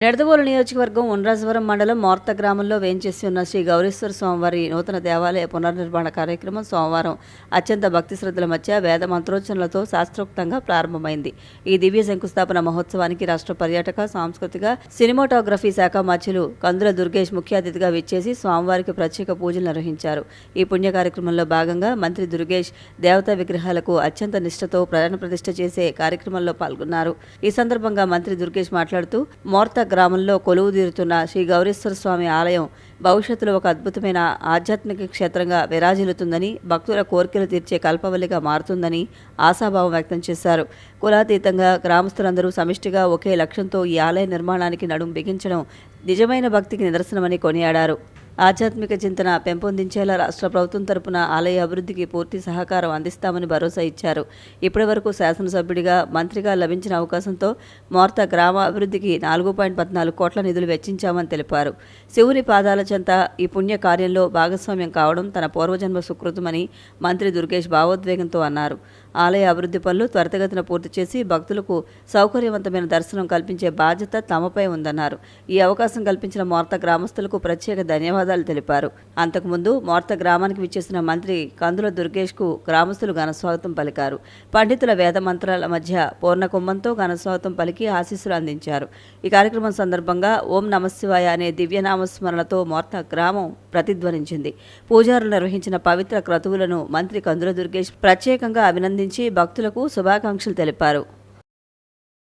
నిడదవోలు నియోజకవర్గం ఉండ్రాజవరం మండలం మోర్త గ్రామంలో వేంచేసి ఉన్న శ్రీ గౌరీశ్వర స్వామివారి నూతన దేవాలయ పునర్నిర్మాణ కార్యక్రమం సోమవారం అత్యంత భక్తి శ్రద్ధల మధ్య వేద మంత్రోచ్చరణలతో శాస్త్రోక్తంగా ప్రారంభమైంది. ఈ దివ్య శంకుస్థాపన మహోత్సవానికి రాష్ట్ర పర్యాటక, సాంస్కృతిక, సినిమాటోగ్రఫీ శాఖ మంత్రులు కందుల దుర్గేష్ ముఖ్య అతిథిగా విచ్చేసి స్వామివారికి ప్రత్యేక పూజలు నిర్వహించారు. ఈ పుణ్య కార్యక్రమంలో భాగంగా మంత్రి దుర్గేష్ దేవతా విగ్రహాలకు అత్యంత నిష్ఠతో ప్రాణ ప్రతిష్ఠ చేసే కార్యక్రమంలో పాల్గొన్నారు. ఈ సందర్భంగా మంత్రి దుర్గేష్ మాట్లాడుతూ మోర్త గ్రామంలో కొలువు తీరుతున్న శ్రీ గౌరీశ్వర స్వామి ఆలయం భవిష్యత్తులో ఒక అద్భుతమైన ఆధ్యాత్మిక క్షేత్రంగా విరాజిల్లుతుందని, భక్తుల కోరికలు తీర్చే కల్పవల్లిగా మారుతుందని ఆశాభావం వ్యక్తం చేశారు. కులాతీతంగా గ్రామస్తులందరూ సమిష్టిగా ఒకే లక్ష్యంతో ఈ ఆలయ నిర్మాణానికి నడుం బిగించడం నిజమైన భక్తికి నిదర్శనమని కొనియాడారు. ఆధ్యాత్మిక చింతన పెంపొందించేలా రాష్ట్ర ప్రభుత్వం తరపున ఆలయ అభివృద్ధికి పూర్తి సహకారం అందిస్తామని భరోసా ఇచ్చారు. ఇప్పటి వరకు శాసనసభ్యుడిగా, మంత్రిగా లభించిన అవకాశంతో మోర్త గ్రామ అభివృద్ధికి 4.14 కోట్ల నిధులు వెచ్చించామని తెలిపారు. శివుని పాదాల చెంత ఈ పుణ్య కార్యంలో భాగస్వామ్యం కావడం తన పూర్వజన్మ సుకృతమని మంత్రి దుర్గేష్ భావోద్వేగంతో అన్నారు. ఆలయ అభివృద్ధి పనులు త్వరితగతిన పూర్తి చేసి భక్తులకు సౌకర్యవంతమైన దర్శనం కల్పించే బాధ్యత తమపై ఉందన్నారు. ఈ అవకాశం కల్పించిన మోర్త గ్రామస్తులకు ప్రత్యేక ధన్యవాదాలు తెలిపారు. అంతకుముందు మోర్త గ్రామానికి విచ్చేసిన మంత్రి కందుల దుర్గేష్కు గ్రామస్తులు ఘనస్వాగతం పలికారు. పండితుల వేద మంత్రాల మధ్య పూర్ణ కుంభంతో ఘనస్వాగతం పలికి ఆశీస్సులు అందించారు. ఈ కార్యక్రమం సందర్భంగా ఓం నమశివాయ అనే దివ్యనామస్మరణతో మోర్త గ్రామం ప్రతిధ్వనించింది. పూజారులు నిర్వహించిన పవిత్ర క్రతువులను మంత్రి కందుల దుర్గేష్ ప్రత్యేకంగా అభినందించి భక్తులకు శుభాకాంక్షలు తెలిపారు.